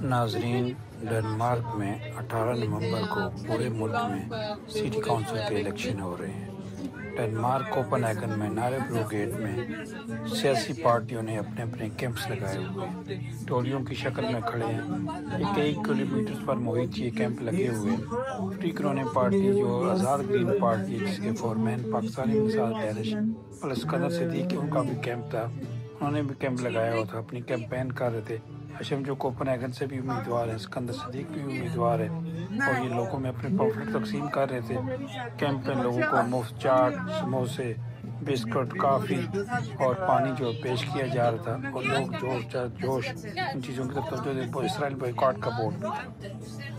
नाजरीन, डेनमार्क में 18 नवंबर को पूरे मुल्क में सिटी काउंसिल के इलेक्शन हो रहे हैं। डेनमार्क कोपेनहेगन में नारेब्रो गेट में सियासी पार्टियों ने अपने अपने कैंप्स लगाए हुए हैं, टोलियों की शक्ल में खड़े हैं। ये कई किलोमीटर पर मुहित ये कैंप लगे हुए हैं। फ्री करोने पार्टी जो आज़ाद ग्रीन पार्टी है, जिसके फोरमैन पाकिस्तानी मिसाल डैनिश सिकंदर सिद्दीकी, उनका भी कैंप था। उन्होंने भी कैंप लगाया हुआ था, अपनी कैंपेन कर रहे थे। हशम जो कोपेनहेगन से भी उम्मीदवार है, सिकंदर सिद्दीकी भी उम्मीदवार है, और ये लोगों में अपने पम्फलेट तकसीम कर रहे थे। कैंप में लोगों को मुफ्त चाट, समोसे, बिस्कुट, काफ़ी और पानी जो पेश किया जा रहा था, और लोग जोश इन चीज़ों की तरफ तवज्जो दे। इसराइल बॉयकॉट का बोर्ड भी था।